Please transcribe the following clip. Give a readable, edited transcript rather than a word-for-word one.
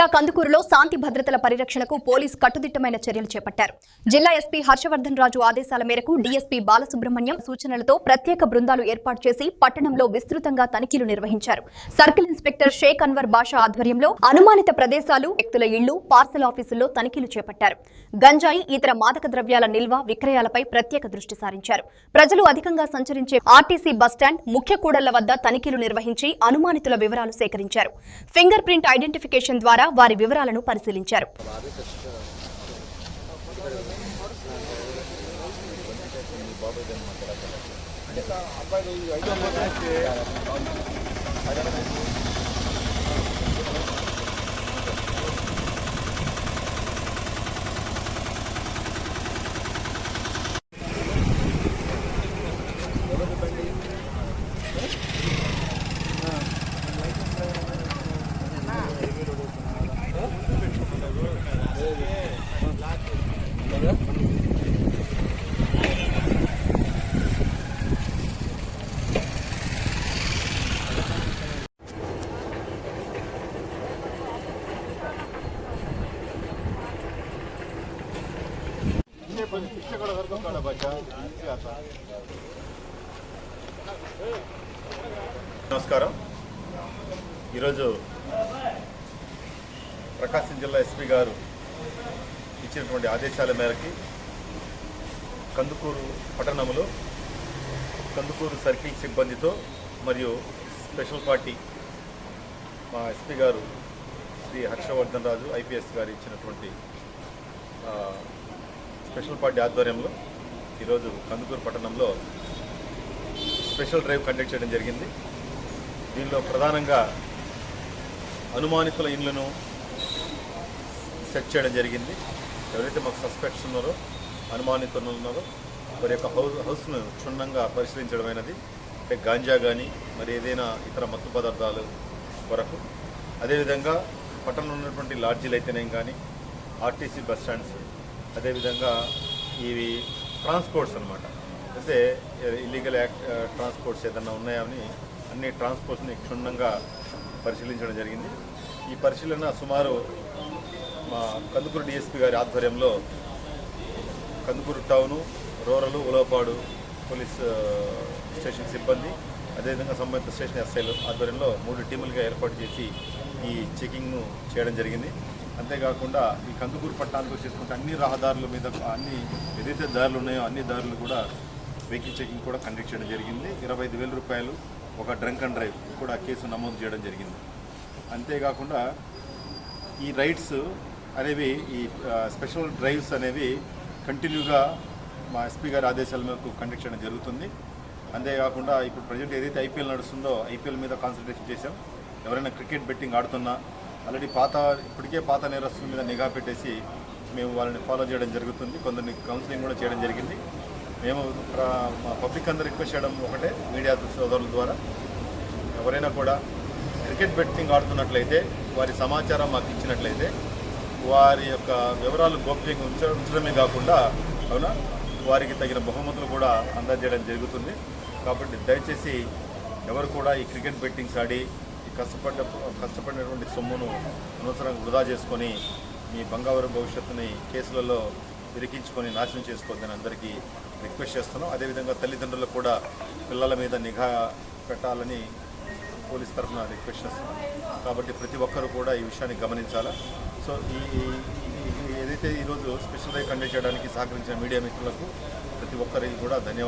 జిల్లా కందుకూరులో శాంతి భద్రతల పరిరక్షణకు పోలీస్ కట్టుదిట్టమైన చర్యలు చేపట్టారు. జిల్లా ఎస్పీ హర్షవర్ధన్ రాజు ఆదేశాల మేరకు డీఎస్పీ బాలసుబ్రహ్మణ్యం సూచనలతో ప్రత్యేక బృందాలు ఏర్పాటు చేసి పట్టణంలో విస్తృతంగా తనిఖీలు నిర్వహించారు. సర్కిల్ ఇన్స్పెక్టర్ షేక్ అన్వర్ బాషా ఆధ్వర్యంలో అనుమానిత ప్రదేశాలు, వ్యక్తుల ఇళ్లు, పార్సల్ ఆఫీసుల్లో తనిఖీలు చేపట్టారు. గంజాయి, ఇతర మాదక ద్రవ్యాల నిల్వ, విక్రయాలపై ప్రత్యేక దృష్టి సారించారు. ప్రజలు అధికంగా సంచరించే ఆర్టీసీ బస్టాండ్, ముఖ్య కూడళ్ల వద్ద తనిఖీలు నిర్వహించి అనుమానితుల వివరాలు సేకరించారు. ఫింగర్ ప్రింట్ ఐడెంటిఫికేషన్ ద్వారా వారి వివరాలను పరిశీలించారు. నమస్కారం. ఈరోజు ప్రకాశం జిల్లా ఎస్పీ గారు ఇచ్చినటువంటి ఆదేశాల మేరకు కందుకూరు పట్టణంలో కందుకూరు సర్కిల్ సిబ్బందితో మరియు స్పెషల్ పార్టీ మా ఎస్పీ గారు శ్రీ హర్షవర్ధన్ రాజు ఐపీఎస్ గారు ఇచ్చినటువంటి స్పెషల్ పార్టీ ఆధ్వర్యంలో ఈరోజు కందుకూరు పట్టణంలో స్పెషల్ డ్రైవ్ కండక్ట్ చేయడం జరిగింది. దీనిలో ప్రధానంగా అనుమానితుల ఇళ్లను సెర్చ్ చేయడం జరిగింది. ఎవరైతే మాకు సస్పెక్ట్స్ ఉన్నారో, అనుమానితులు ఉన్నారో వారి యొక్క హౌస్ను క్షుణ్ణంగా పరిశీలించడం అయినది. అంటే గాంజా కానీ మరి ఏదైనా ఇతర మత్తు పదార్థాలు కొరకు, అదేవిధంగా పట్టణంలో ఉన్నటువంటి లాడ్జీలు అయితేనేం కానీ, ఆర్టీసీ బస్ స్టాండ్స్, అదేవిధంగా ఇవి ట్రాన్స్పోర్ట్స్ అన్నమాట. అయితే ఇల్లీగల్ ట్రాన్స్పోర్ట్స్ ఏదన్నా ఉన్నాయని అన్ని ట్రాన్స్పోర్ట్స్ని క్షుణ్ణంగా పరిశీలించడం జరిగింది. ఈ పరిశీలన సుమారు మా కందుకూరు డిఎస్పీ గారి ఆధ్వర్యంలో Kandukur town, rural, Ulavapadu police station సిబ్బంది, అదేవిధంగా సంబంధిత స్టేషన్ ఎస్ఐలు ఆధ్వర్యంలో 3 టీములుగా ఏర్పాటు చేసి ఈ చెకింగ్ను చేయడం జరిగింది. అంతేకాకుండా ఈ కందుకూరు పట్టణానికి వచ్చేసుకుంటే అన్ని రహదారుల మీద అన్ని ఏదైతే దారులు ఉన్నాయో అన్ని దారులు కూడా వెహికల్ చెకింగ్ కూడా కండక్ట్ చేయడం జరిగింది. 25,000 రూపాయలు ఒక డ్రంక్ అండ్ డ్రైవ్ కూడా కేసు నమోదు చేయడం జరిగింది. అంతేకాకుండా ఈ రైడ్స్ అనేవి, ఈ స్పెషల్ డ్రైవ్స్ అనేవి కంటిన్యూగా మా ఎస్పీ గారి ఆదేశాల మేరకు కండక్ట్ చేయడం జరుగుతుంది. అంతేకాకుండా ఇప్పుడు ప్రజెంట్ ఏదైతే ఐపీఎల్ నడుస్తుందో ఐపీఎల్ మీద కాన్సన్ట్రేషన్ చేశాం. ఎవరైనా క్రికెట్ బెట్టింగ్ ఆడుతున్నా ఆల్రెడీ ఇప్పటికే పాత నేరస్తుల మీద నిఘా పెట్టేసి మేము వాళ్ళని ఫాలో చేయడం జరుగుతుంది. కొందరిని కౌన్సిలింగ్ కూడా చేయడం జరిగింది. మేము పబ్లిక్ అందరూ రిక్వెస్ట్ చేయడం ఒకటే, మీడియా సోదరుల ద్వారా ఎవరైనా కూడా క్రికెట్ బెట్టింగ్ ఆడుతున్నట్లయితే వారి సమాచారం మాకు ఇచ్చినట్లయితే వారి యొక్క వివరాలు గోప్యంగా ఉంచడమే కాకుండా వారికి తగిన బహుమతులు కూడా అందజేయడం జరుగుతుంది. కాబట్టి దయచేసి ఎవరు కూడా ఈ క్రికెట్ బెట్టింగ్స్ ఆడి కష్టపడినటువంటి సొమ్మును అనవసరంగా వృధా చేసుకొని మీ బంగారు భవిష్యత్తుని కేసులలో ఇరికించుకొని నాశనం చేసుకోవద్దని అందరికీ రిక్వెస్ట్ చేస్తున్నాం. అదేవిధంగా తల్లిదండ్రులకు కూడా పిల్లల మీద నిఘా పెట్టాలని పోలీస్ తరఫున రిక్వెస్ట్ చేస్తున్నాం. కాబట్టి ప్రతి ఒక్కరూ కూడా ఈ విషయాన్ని గమనించాలా. సో ఏదైతే ఈరోజు స్పెషల్ డ్రైవ్ కండక్ట్ చేయడానికి సహకరించిన మీడియా మిత్రులకు ప్రతి ఒక్కరికి కూడా ధన్యవాదాలు.